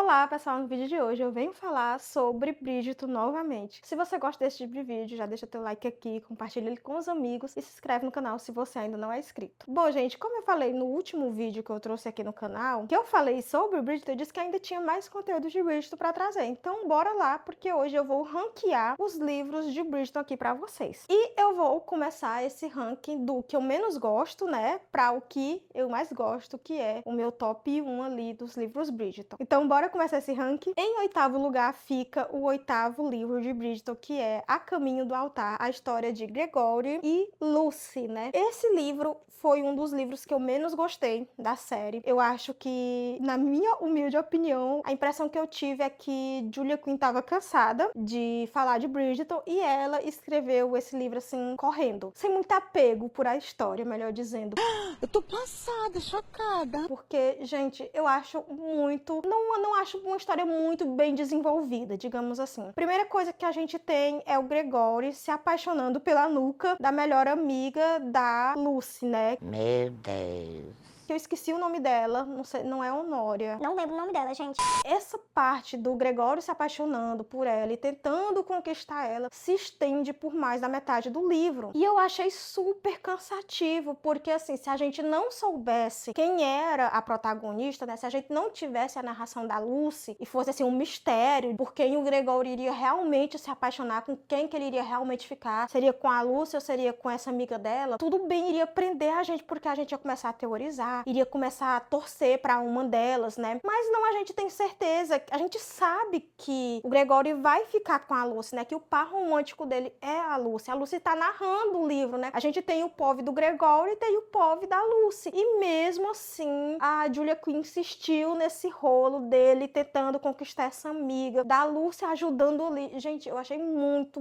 Olá pessoal, no vídeo de hoje eu venho falar sobre Bridgerton novamente. Se você gosta desse tipo de vídeo, já deixa teu like aqui, compartilha ele com os amigos e se inscreve no canal se você ainda não é inscrito. Bom gente, como eu falei no último vídeo que eu trouxe aqui no canal, que eu falei sobre Bridgerton, eu disse que ainda tinha mais conteúdo de Bridgerton pra trazer. Então bora lá, porque hoje eu vou ranquear os livros de Bridgerton aqui pra vocês. E eu vou começar esse ranking do que eu menos gosto, né, pra o que eu mais gosto, que é o meu top 1 ali dos livros Bridgerton. Então bora começar esse ranking. Em oitavo lugar fica o oitavo livro de Bridgerton, que é A Caminho do Altar, a história de Gregory e Lucy, né? Esse livro foi um dos livros que eu menos gostei da série. Eu acho que, na minha humilde opinião, a impressão que eu tive é que Julia Quinn estava cansada de falar de Bridgerton e ela escreveu esse livro assim, correndo. Sem muito apego por a história, melhor dizendo. Eu tô passada, chocada. Porque, gente, eu acho muito... Não acho uma história muito bem desenvolvida, digamos assim. Primeira coisa que a gente tem é o Gregory se apaixonando pela nuca da melhor amiga da Lucy, né? Meu Deus. Eu esqueci o nome dela, não sei, não é Honória. Não lembro o nome dela, gente. Essa parte do Gregório se apaixonando por ela e tentando conquistar ela se estende por mais da metade do livro. E eu achei super cansativo, porque assim, se a gente não soubesse quem era a protagonista, né? Se a gente não tivesse a narração da Lucy e fosse assim um mistério por quem o Gregório iria realmente se apaixonar, com quem que ele iria realmente ficar, seria com a Lucy ou seria com essa amiga dela, tudo bem, iria prender a gente, porque a gente ia começar a teorizar, iria começar a torcer pra uma delas, né? Mas não, a gente tem certeza, a gente sabe que o Gregory vai ficar com a Lucy, né? Que o par romântico dele é a Lucy. A Lucy tá narrando o livro, né? A gente tem o POV do Gregory e tem o POV da Lucy. E mesmo assim, a Julia Quinn insistiu nesse rolo dele, tentando conquistar essa amiga, da Lucy ajudando ali. Gente, eu achei muito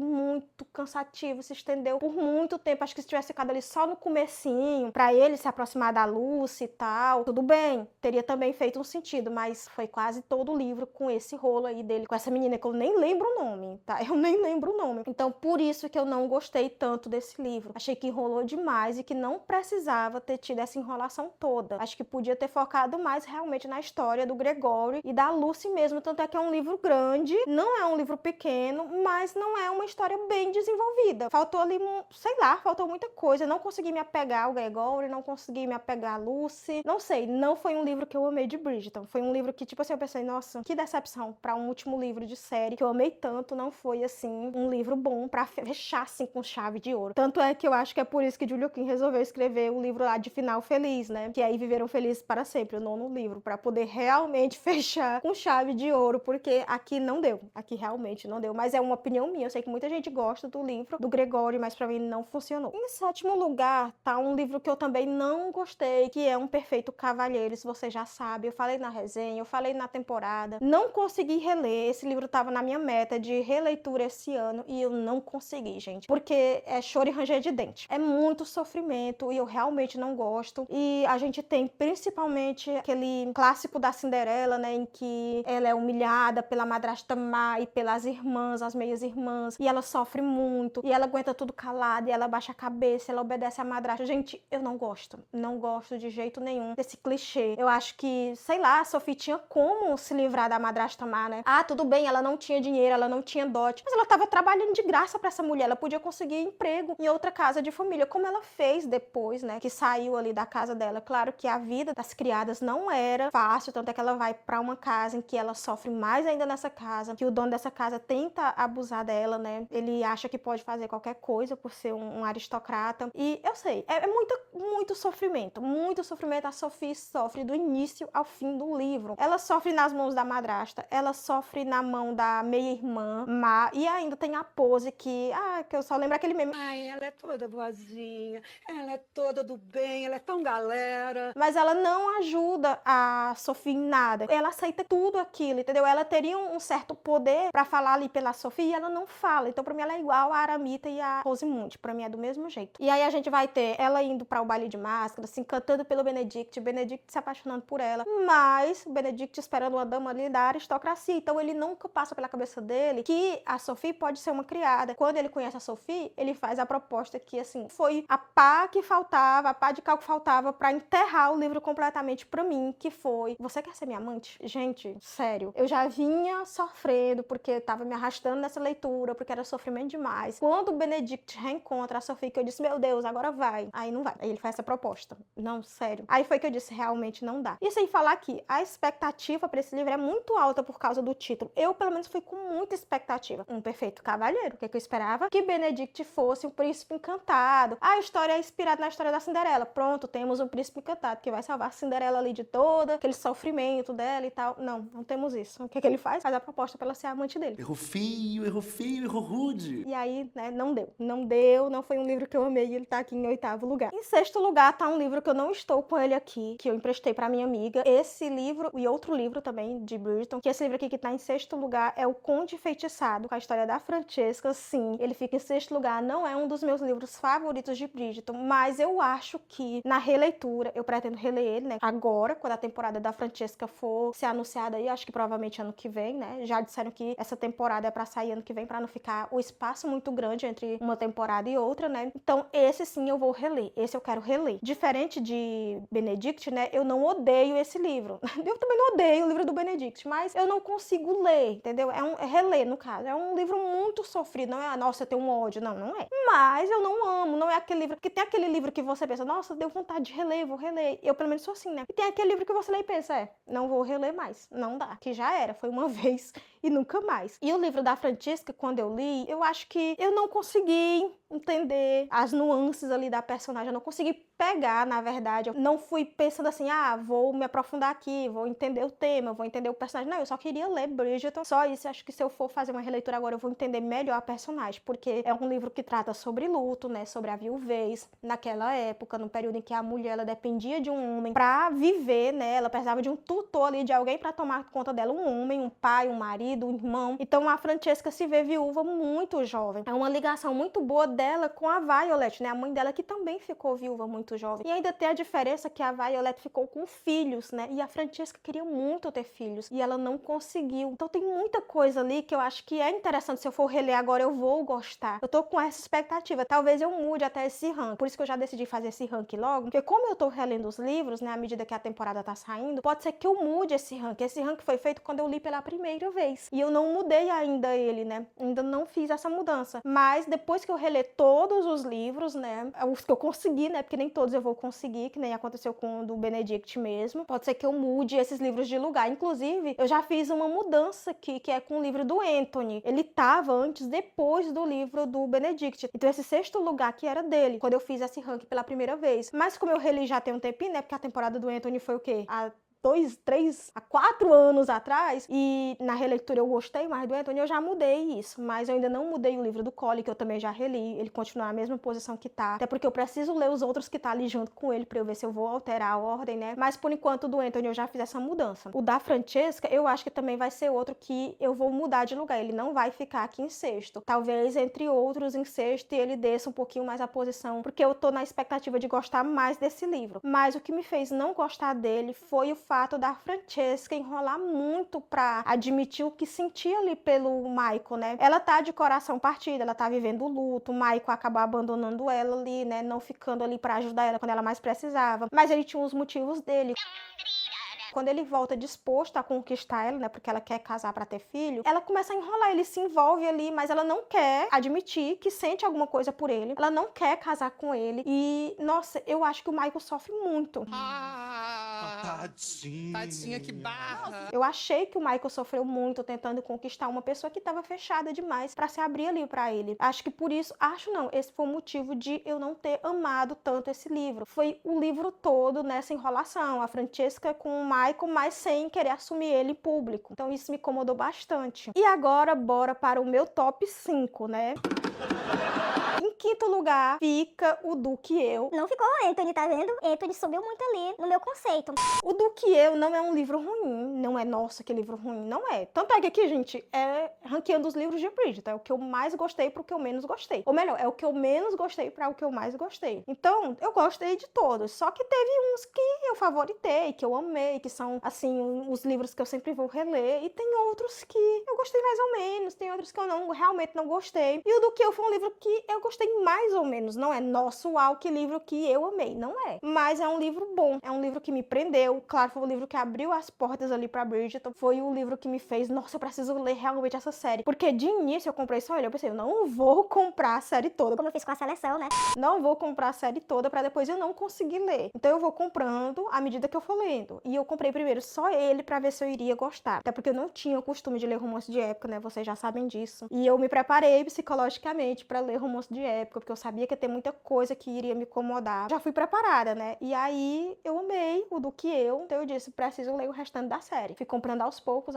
cansativo, se estendeu por muito tempo. Acho que se tivesse ficado ali só no comecinho, pra ele se aproximar da Lucy e tal, tudo bem, teria também feito um sentido, mas foi quase todo o livro com esse rolo aí dele, com essa menina que eu nem lembro o nome, tá? Eu nem lembro o nome. Então, por isso que eu não gostei tanto desse livro. Achei que enrolou demais e que não precisava ter tido essa enrolação toda. Acho que podia ter focado mais realmente na história do Gregory e da Lucy mesmo, tanto é que é um livro grande, não é um livro pequeno, mas não é uma história bem desenvolvida. Faltou ali, sei lá, faltou muita coisa. Eu não consegui me apegar ao Gregory, não consegui me apegar à Lucy. Não sei, não foi um livro que eu amei de Bridgerton. Foi um livro que, tipo assim, eu pensei, nossa, que decepção pra um último livro de série que eu amei tanto, não foi, assim, um livro bom pra fechar, assim, com chave de ouro. Tanto é que eu acho que é por isso que Julia Quinn resolveu escrever o livro lá de final feliz, né? Que aí viveram felizes para sempre, o nono livro, pra poder realmente fechar com chave de ouro, porque aqui não deu. Aqui realmente não deu. Mas é uma opinião minha. Eu sei que muita gente gosta do livro do Gregory, mas pra mim não funcionou. Em sétimo lugar, tá um livro que eu também não gostei, que é Um Perfeito Cavalheiro, se você já sabe. Eu falei na resenha, eu falei na temporada. Não consegui reler. Esse livro tava na minha meta de releitura esse ano e eu não consegui, gente. Porque é choro e ranger de dente. É muito sofrimento e eu realmente não gosto. E a gente tem principalmente aquele clássico da Cinderela, né, em que ela é humilhada pela madrasta má e pelas irmãs, as meias-irmãs, e ela sofre muito, e ela aguenta tudo calada, e ela baixa a cabeça, ela obedece à madrasta. Gente, eu não gosto. Não gosto de jeito nenhum desse clichê. Eu acho que, sei lá, a Sophie tinha como se livrar da madrasta má, né? Ah, tudo bem, ela não tinha dinheiro, ela não tinha dote, mas ela tava trabalhando de graça pra essa mulher, ela podia conseguir emprego em outra casa de família, como ela fez depois, né, que saiu ali da casa dela. Claro que a vida das criadas não era fácil, tanto é que ela vai pra uma casa em que ela sofre mais ainda nessa casa, que o dono dessa casa tenta abusar dela, né? Ele acha que pode fazer qualquer coisa por ser um aristocrata. E eu sei, é muito sofrimento, muito sofrimento. A Sophie sofre do início ao fim do livro. Ela sofre nas mãos da madrasta, ela sofre na mão da meia-irmã má, e ainda tem a Pose que eu só lembro aquele meme. Ai, ela é toda boazinha, ela é toda do bem, ela é tão galera. Mas ela não ajuda a Sophie em nada. Ela aceita tudo aquilo, entendeu? Ela teria um certo poder pra falar ali pela Sophie e ela não fala. Então pra mim ela é igual a Aramita e a Rosemunde. Pra mim é do mesmo jeito. E aí a gente vai ter ela indo pra o baile de máscara, assim, cantando pelo Benedict, Benedict se apaixonando por ela, mas Benedict esperando uma dama ali da aristocracia. Então ele nunca passa pela cabeça dele que a Sophie pode ser uma criada. Quando ele conhece a Sophie, ele faz a proposta que, assim, foi a pá que faltava, a pá de cal que faltava pra enterrar o livro completamente pra mim, que foi: você quer ser minha amante? Gente, sério, eu já vinha sofrendo porque tava me arrastando nessa leitura, porque era sofrimento demais. Quando o Benedict reencontra a Sophie, que eu disse: meu Deus, agora vai. Aí não vai. Aí ele faz essa proposta. Não, sério. Aí foi que eu disse: realmente não dá. E sem falar que a expectativa pra esse livro é muito alta por causa do título. Eu, pelo menos, fui com muita expectativa. Um perfeito cavalheiro. O que eu esperava? Que Benedict fosse um príncipe encantado. A história é inspirada na história da Cinderela. Pronto, temos um príncipe encantado que vai salvar a Cinderela ali de todo aquele sofrimento dela e tal. Não, não temos isso. O que ele faz? Faz a proposta pra ela ser a amante dele. Errou feio, errou rude. E aí, né, não deu. Não deu, não foi um livro que eu amei e ele tá aqui em 8º lugar. Em 6º lugar tá um livro que eu não estou com ele aqui, que eu emprestei pra minha amiga. Esse livro e outro livro também, de Bridgerton, que esse livro aqui que tá em 6º lugar é O Conde Enfeitiçado, com a história da Francesca. Sim, ele fica em 6º lugar. Não é um dos meus livros favoritos de Bridgerton, mas eu acho que na releitura, eu pretendo reler ele, né, agora, quando a temporada da Francesca for ser anunciada aí, acho que provavelmente ano que vem, né, já disseram que essa temporada é pra sair ano que vem, pra não ficar o espaço muito grande entre uma temporada e outra, né, então esse sim eu vou reler, esse eu quero reler. Diferente de Benedict, né, eu não odeio esse livro, eu também não odeio o livro do Benedict, mas eu não consigo ler, entendeu, é reler no caso, é um livro muito sofrido, não é, nossa, eu tenho um ódio, não, não é, mas eu não amo, não é aquele livro, que tem aquele livro que você pensa, nossa, deu vontade de reler, vou reler, eu pelo menos sou assim, né, e tem aquele livro que você lê e pensa, não vou reler mais, não dá, que já era, foi uma vez e nunca mais. E o livro da Francesca, quando eu li, eu acho que eu não consegui entender as nuances ali da personagem, eu não consegui pegar, na verdade, eu não fui pensando assim, vou me aprofundar aqui, vou entender o tema, vou entender o personagem, não, eu só queria ler Bridgerton, só isso. Acho que se eu for fazer uma releitura agora, eu vou entender melhor a personagem, porque é um livro que trata sobre luto, né, sobre a viuvez, naquela época, no período em que a mulher, ela dependia de um homem pra viver, né, ela precisava de um tutor ali, de alguém pra tomar conta dela, um homem, um pai, um marido, um irmão. Então a Francesca se vê viúva muito jovem, é uma ligação muito boa dela com a Violet, né, a mãe dela que também ficou viúva muito jovem. E ainda tem a diferença que a Violet ficou com filhos, né, e a Francesca queria muito ter filhos, e ela não conseguiu. Então tem muita coisa ali que eu acho que é interessante, se eu for reler agora eu vou gostar. Eu tô com essa expectativa, talvez eu mude até esse ranking, por isso que eu já decidi fazer esse ranking logo, porque como eu tô relendo os livros, né, à medida que a temporada tá saindo, pode ser que eu mude esse ranking. Esse ranking foi feito quando eu li pela primeira vez, e eu não mudei ainda ele, né, ainda não fiz essa mudança, mas depois que eu reler todos os livros, né, os que eu consegui, né, porque nem todos eu vou conseguir, que nem aconteceu com o do Benedict mesmo, pode ser que eu mude esses livros de lugar. Inclusive, eu já fiz uma mudança aqui, que é com o livro do Anthony. Ele tava antes, depois do livro do Benedict. Então esse 6º lugar que era dele, quando eu fiz esse ranking pela primeira vez. Mas como eu reli já tem um tempinho, né, porque a temporada do Anthony foi o quê? Há 4 anos atrás, e na releitura eu gostei mais do Anthony, eu já mudei isso, mas eu ainda não mudei o livro do Collie, que eu também já reli, ele continua na mesma posição que tá, até porque eu preciso ler os outros que tá ali junto com ele, pra eu ver se eu vou alterar a ordem, né, mas por enquanto do Anthony eu já fiz essa mudança. O da Francesca, eu acho que também vai ser outro que eu vou mudar de lugar, ele não vai ficar aqui em 6º, talvez entre outros em 6º e ele desça um pouquinho mais a posição, porque eu tô na expectativa de gostar mais desse livro, mas o que me fez não gostar dele foi o fato da Francesca enrolar muito pra admitir o que sentia ali pelo Michael, né? Ela tá de coração partido, ela tá vivendo o luto, o Michael acabou abandonando ela ali, né? Não ficando ali pra ajudar ela quando ela mais precisava. Mas ele tinha os motivos dele. Quando ele volta disposto a conquistar ela, né, porque ela quer casar pra ter filho, ela começa a enrolar, ele se envolve ali, mas ela não quer admitir que sente alguma coisa por ele, ela não quer casar com ele, e, nossa, eu acho que o Michael sofre muito. Tadinha. Tadinha, que barra. Eu achei que o Michael sofreu muito tentando conquistar uma pessoa que estava fechada demais pra se abrir ali pra ele. Acho que por isso, esse foi o motivo de eu não ter amado tanto esse livro. Foi o livro todo nessa enrolação, a Francesca com o Michael, mas sem querer assumir ele em público. Então isso me incomodou bastante. E agora, bora para o meu top 5, né? Em quinto lugar fica O Duque e Eu. Não ficou Anthony, tá vendo? Anthony subiu muito ali no meu conceito. O Duque e Eu não é um livro ruim, não é, nossa, que livro ruim, não é. Tanto é que aqui, gente, é ranqueando os livros de Bridgerton, é o que eu mais gostei pro que eu menos gostei. Ou melhor, é o que eu menos gostei para o que eu mais gostei. Então, eu gostei de todos, só que teve uns que eu favoritei, que eu amei, que são, assim, os livros que eu sempre vou reler, e tem outros que eu gostei mais ou menos, tem outros que eu realmente não gostei. E o Do Que Eu foi um livro que eu gostei mais ou menos, não é nosso, uau, que livro que eu amei, não é. Mas é um livro bom, é um livro que me prendeu, claro, foi o livro que abriu as portas ali pra Bridgerton, foi o livro que me fez, nossa, eu preciso ler realmente essa série, porque de início eu comprei só ele, eu pensei, eu não vou comprar a série toda, Como eu fiz com a seleção, né? não vou comprar a série toda pra depois eu não conseguir ler. Então eu vou comprando à medida que eu for lendo. E eu comprei primeiro só ele pra ver se eu iria gostar. Até porque eu não tinha o costume de ler romance de época, né? Vocês já sabem disso. E eu me preparei psicologicamente pra ler romance de época, porque eu sabia que ia ter muita coisa que iria me incomodar. Já fui preparada, né? E aí eu amei o Do Que Eu. Então eu disse, preciso ler o restante da série. Fui comprando aos poucos,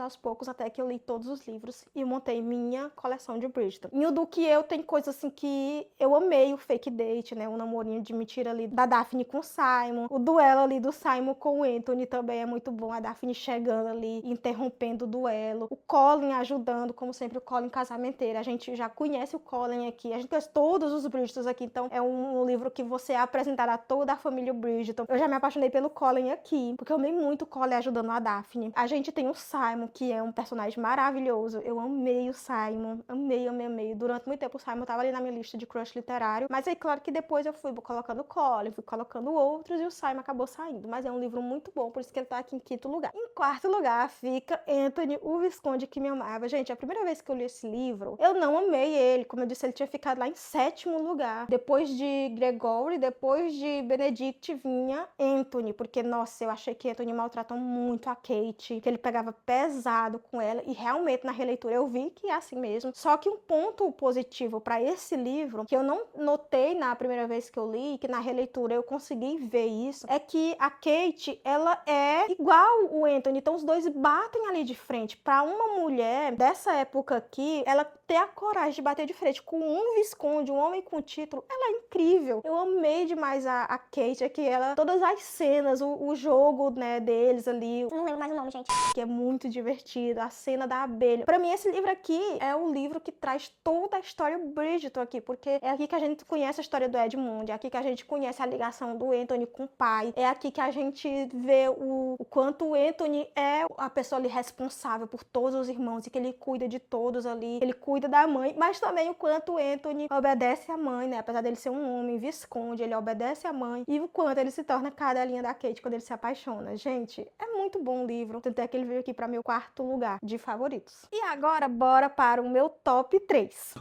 até que eu li todos os livros e montei minha coleção de Bridgerton. E o Do Que Eu tem coisas assim que eu amei, o fake date, né? O namorinho de mentira ali da Daphne com o Simon. O duelo ali do Simon com o Anthony também é muito bom. A Daphne chegando ali, interrompendo o duelo. O Colin ajudando, como sempre, o Colin casamenteiro. A gente já conhece o Colin aqui. A gente conhece todos os Bridgertons aqui. Então, é um livro que você é apresentado a toda a família Bridgerton. Eu já me apaixonei pelo Colin aqui, porque eu amei muito o Colin ajudando a Daphne. A gente tem o Simon, que é um personagem maravilhoso. Eu amei o Simon. Amei, amei, amei. Durante muito tempo o Simon tava ali na minha lista de crush literário. Mas aí, claro que depois eu fui colocando o Colin, fui colocando outros e o Simon acabou saindo. Mas é um livro muito bom, por isso que ele tá aqui em quinto lugar. Em quarto lugar fica Anthony, o Visconde que me amava. Gente, a primeira vez que eu li esse livro, eu não amei ele. Como eu disse, ele tinha ficado lá em sétimo lugar. Depois de Gregory, depois de Benedict, vinha Anthony. Porque, nossa, eu achei que Anthony maltratou muito a Kate, que ele pegava pesado com ela. E realmente, na releitura, eu vi que é assim mesmo. Só que um ponto positivo para esse livro, que eu não notei na primeira vez que eu li, que na releitura eu consegui ver isso, é que a Kate, ela é igual o Anthony, então os dois batem ali de frente. Para uma mulher dessa época aqui, ela ter a coragem de bater de frente com um visconde, um homem com título, ela é incrível. Eu amei demais a Kate aqui, ela, todas as cenas, o jogo, né, deles ali, Não lembro mais o nome, gente. que é muito divertido, a cena da abelha. Pra mim, esse livro aqui é o livro que traz toda a história Bridgerton aqui, porque é aqui que a gente conhece a história do Edmund, é aqui que a gente conhece a ligação do Anthony com o pai, é aqui que a gente vê o quanto o Anthony é a pessoa ali responsável por todos os irmãos e que ele cuida de todos ali, ele cuida da mãe, mas também o quanto o Anthony obedece à mãe, né? Apesar dele ser um homem visconde, ele obedece à mãe, e o quanto ele se torna cadelinha da Kate quando ele se apaixona. Gente, é muito bom o livro, tanto é que ele veio aqui para meu quarto lugar de favoritos. E agora, bora para o meu top 3.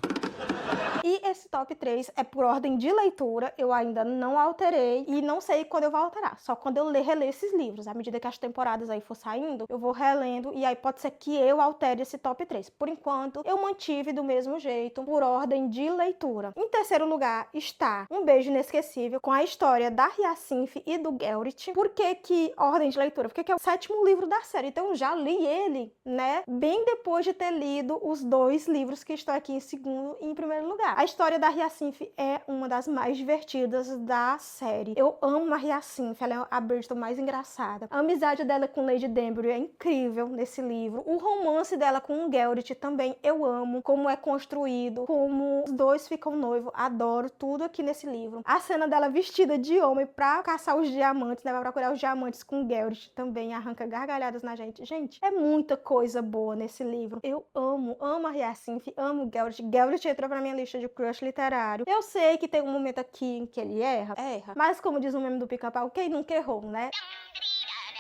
E esse top 3 é por ordem de leitura, eu ainda não alterei e não sei quando eu vou alterar, só quando eu reler esses livros. À medida que as temporadas aí for saindo, eu vou relendo e aí pode ser que eu altere esse top 3. Por enquanto, eu mantive do mesmo jeito, por ordem de leitura. Em terceiro lugar está Um Beijo Inesquecível, com a história da Hyacinth e do Geralt. Por que ordem de leitura? Porque é o sétimo livro da série, então eu já li ele, né, bem depois de ter lido os dois livros que estão aqui em segundo e em primeiro lugar. A história da Hyacinth é uma das mais divertidas da série. Eu amo a Hyacinth, ela é a Bridgerton mais engraçada. A amizade dela com Lady Danbury é incrível nesse livro. O romance dela com o Geralt também eu amo, como é construído, como os dois ficam noivos. Adoro tudo aqui nesse livro. A cena dela vestida de homem pra caçar os diamantes, né, pra procurar os diamantes com o Geralt também arranca gargalhadas na gente. Gente, é muita coisa boa nesse livro. Eu amo a Hyacinth, amo o Geralt. Geralt entrou pra minha lista de crush literário. Eu sei que tem um momento aqui em que ele erra, mas como diz o meme do Pica-Pau, quem nunca errou, né?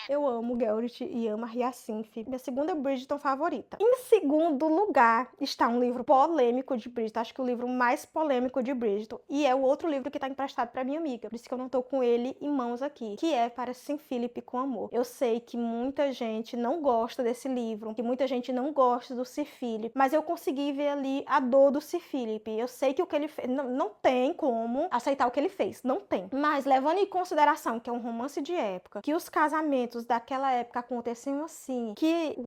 Eu amo Geralt e amo a Hyacinth, minha segunda Bridgerton favorita. Em segundo lugar está um livro polêmico de Bridgerton, acho que o livro mais polêmico de Bridgerton, e é o outro livro que está emprestado para minha amiga, por isso que eu não tô com ele em mãos aqui, que é Para Sim Philip com Amor. Eu sei que muita gente não gosta desse livro, que muita gente não gosta do Sir Philip, mas eu consegui ver ali a dor do Sir Philip. Eu sei que o que ele fez, não tem como aceitar o que ele fez, não tem. Mas levando em consideração que é um romance de época, que os casamentos daquela época aconteciam assim, que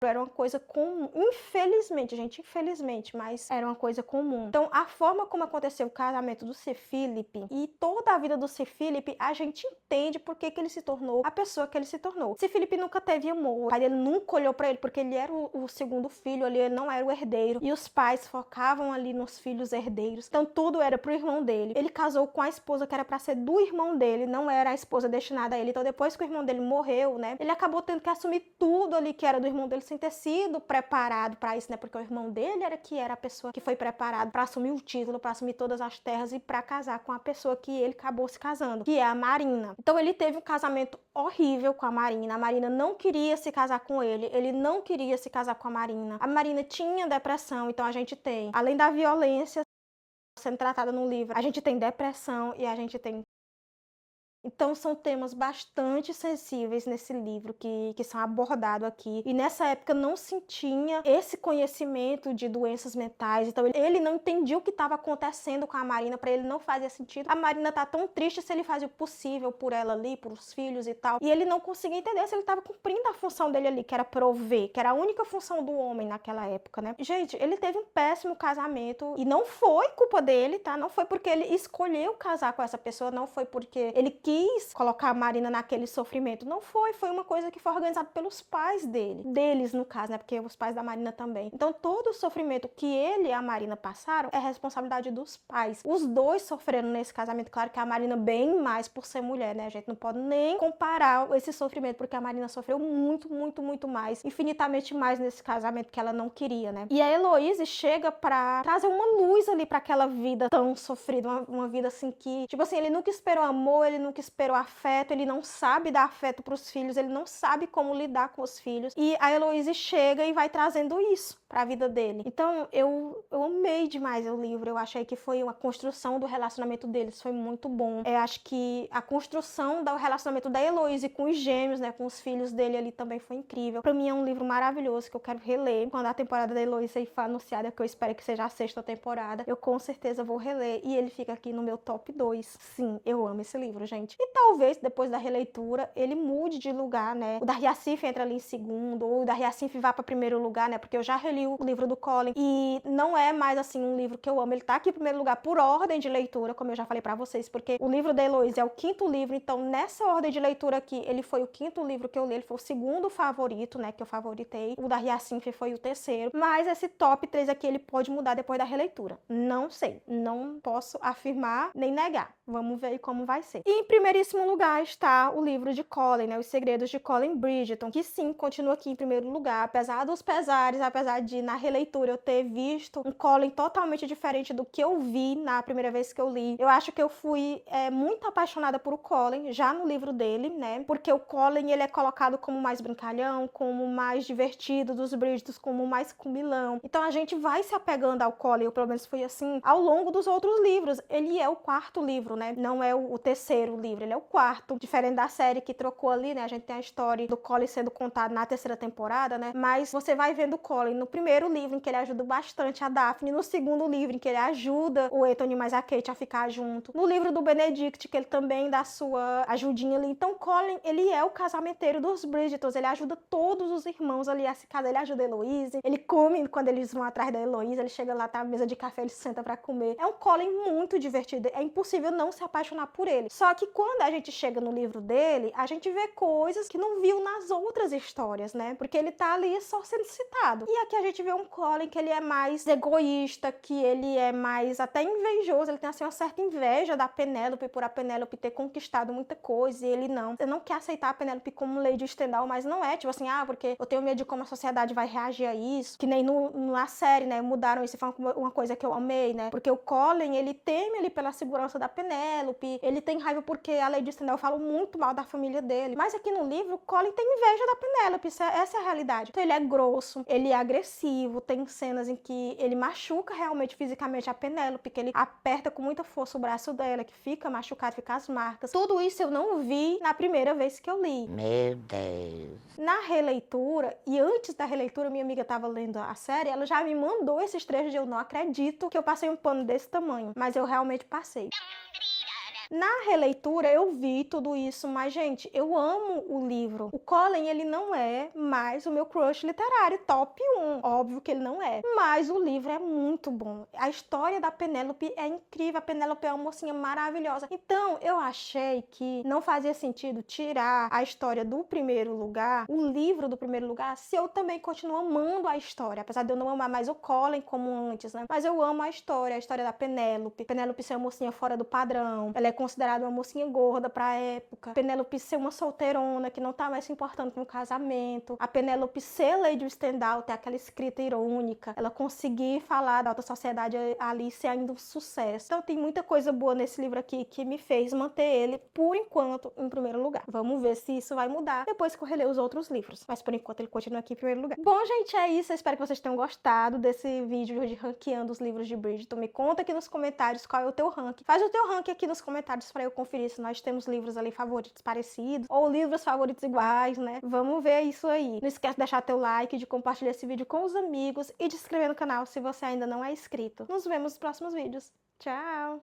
era uma coisa comum. Infelizmente, gente, infelizmente, mas era uma coisa comum. Então, a forma como aconteceu o casamento do Sir Philip e toda a vida do Sir Philip, a gente entende por que ele se tornou a pessoa que ele se tornou. Sir Philip nunca teve amor, o pai dele nunca olhou pra ele, porque ele era o segundo filho ali, ele não era o herdeiro, e os pais focavam ali nos filhos herdeiros, então tudo era pro irmão dele. Ele casou com a esposa que era pra ser do irmão dele, não era a esposa destinada a ele, então depois que o irmão dele morreu, né, ele acabou tendo que assumir tudo ali que era do irmão dele, sem ter sido preparado pra isso, né, porque o irmão dele era que era a pessoa que foi preparado pra assumir o título, pra assumir todas as terras e pra casar com a pessoa que ele acabou se casando, que é a Marina. Então ele teve um casamento horrível com a Marina não queria se casar com ele não queria se casar com a Marina tinha depressão, então a gente tem, além da violência sendo tratada no livro, a gente tem depressão e a gente tem. Então são temas bastante sensíveis nesse livro que são abordados aqui. E nessa época não se tinha esse conhecimento de doenças mentais. Então ele não entendia o que estava acontecendo com a Marina, para ele não fazia sentido. A Marina tá tão triste se ele fazia o possível por ela ali, por os filhos e tal. E ele não conseguia entender se ele estava cumprindo a função dele ali, que era prover, que era a única função do homem naquela época, né? Gente, ele teve um péssimo casamento e não foi culpa dele, tá? Não foi porque ele escolheu casar com essa pessoa, não foi porque ele quis colocar a Marina naquele sofrimento. Não foi uma coisa que foi organizada pelos pais deles no caso, né? Porque os pais da Marina também. Então todo o sofrimento que ele e a Marina passaram é responsabilidade dos pais. Os dois sofreram nesse casamento, claro que a Marina bem mais por ser mulher, né? A gente não pode nem comparar esse sofrimento, porque a Marina sofreu muito mais, infinitamente mais nesse casamento que ela não queria, né? E a Heloise chega pra trazer uma luz ali pra aquela vida tão sofrida, uma vida assim que, tipo assim, ele nunca esperou amor, ele nunca esperou afeto, ele não sabe dar afeto pros filhos, ele não sabe como lidar com os filhos. E a Heloise chega e vai trazendo isso pra vida dele. Então, eu amei demais o livro. Eu achei que foi uma construção do relacionamento deles, foi muito bom. Eu acho que a construção do relacionamento da Heloise com os gêmeos, né, com os filhos dele ali também foi incrível. Pra mim é um livro maravilhoso que eu quero reler. Quando a temporada da Heloise aí for anunciada, que eu espero que seja a 6ª temporada, eu com certeza vou reler. E ele fica aqui no meu top 2. Sim, eu amo esse livro, gente. E talvez, depois da releitura, ele mude de lugar, né? O Darry Asif entra ali em segundo, ou o Darry Asif vá para primeiro lugar, né? Porque eu já reli o livro do Colin e não é mais, assim, um livro que eu amo. Ele tá aqui em primeiro lugar por ordem de leitura, como eu já falei pra vocês, porque o livro da Heloise é o 5º livro, então nessa ordem de leitura aqui, ele foi o 5º livro que eu li, ele foi o 2º favorito, né? Que eu favoritei. O Darry Asif foi o 3º, mas esse top 3 aqui, ele pode mudar depois da releitura. Não sei, não posso afirmar nem negar. Vamos ver como vai ser. E em primeiríssimo lugar está o livro de Colin, né? Os Segredos de Colin Bridgerton, que sim, continua aqui em primeiro lugar, apesar dos pesares, apesar de na releitura eu ter visto um Colin totalmente diferente do que eu vi na primeira vez que eu li. Eu acho que eu fui muito apaixonada por o Colin, já no livro dele, né? Porque o Colin, ele é colocado como mais brincalhão, como mais divertido dos Bridgertons, como mais comilão. Então a gente vai se apegando ao Colin, ou pelo menos foi assim, ao longo dos outros livros. Ele é o 4º livro, né? Não é o 3º livro, ele é o 4º. Diferente da série que trocou ali, né? A gente tem a história do Colin sendo contado na 3ª temporada, né? Mas você vai vendo o Colin no primeiro livro, em que ele ajuda bastante a Daphne, no segundo livro, em que ele ajuda o Anthony mais a Kate a ficar junto, no livro do Benedict, que ele também dá sua ajudinha ali. Então Colin, ele é o casamenteiro dos Bridgertons, ele ajuda todos os irmãos ali a se casar, ele ajuda a Heloise, ele come quando eles vão atrás da Heloise, ele chega lá, tá à mesa de café, ele senta pra comer. É um Colin muito divertido, é impossível não se apaixonar por ele. Só que quando a gente chega no livro dele, a gente vê coisas que não viu nas outras histórias, né? Porque ele tá ali só sendo citado. E aqui a gente vê um Colin que ele é mais egoísta, que ele é mais até invejoso, ele tem assim uma certa inveja da Penélope por a Penélope ter conquistado muita coisa e ele não. Ele não quer aceitar a Penélope como Lady Stendhal, mas não é tipo assim, porque eu tenho medo de como a sociedade vai reagir a isso, que nem na série, né? Mudaram isso, foi uma coisa que eu amei, né? Porque o Colin, ele teme ali pela segurança da Penélope, ele tem raiva porque a Lady Stendhal fala muito mal da família dele. Mas aqui no livro, o Colin tem inveja da Penélope, essa é a realidade. Então ele é grosso, ele é agressivo, tem cenas em que ele machuca realmente fisicamente a Penélope, que ele aperta com muita força o braço dela, que fica machucado, fica as marcas. Tudo isso eu não vi na primeira vez que eu li. Meu Deus. Na releitura, e antes da releitura, minha amiga estava lendo a série, ela já me mandou esses trechos de eu não acredito que eu passei um pano desse tamanho, mas eu realmente passei. Na releitura eu vi tudo isso, mas, gente, eu amo o livro. O Colin, ele não é mais o meu crush literário top 1. Óbvio que ele não é. Mas o livro é muito bom. A história da Penélope é incrível. A Penélope é uma mocinha maravilhosa. Então, eu achei que não fazia sentido tirar a história do primeiro lugar, o livro do primeiro lugar, se eu também continuo amando a história. Apesar de eu não amar mais o Colin como antes, né? Mas eu amo a história da Penélope. Penélope ser uma mocinha fora do padrão. Ela é considerada uma mocinha gorda pra época. Penélope ser uma solteirona que não tá mais se importando com o casamento. A Penélope ser Lady Stendhal, ter aquela escrita irônica. Ela conseguir falar da alta sociedade ali ser ainda um sucesso. Então tem muita coisa boa nesse livro aqui que me fez manter ele, por enquanto, em primeiro lugar. Vamos ver se isso vai mudar depois que eu reler os outros livros. Mas por enquanto ele continua aqui em primeiro lugar. Bom, gente, é isso. Eu espero que vocês tenham gostado desse vídeo de ranqueando os livros de Bridgerton. Me conta aqui nos comentários qual é o teu ranking. Faz o teu ranking aqui nos comentários para eu conferir se nós temos livros ali favoritos parecidos ou livros favoritos iguais, né? Vamos ver isso aí. Não esquece de deixar teu like, de compartilhar esse vídeo com os amigos e de se inscrever no canal se você ainda não é inscrito. Nos vemos nos próximos vídeos. Tchau!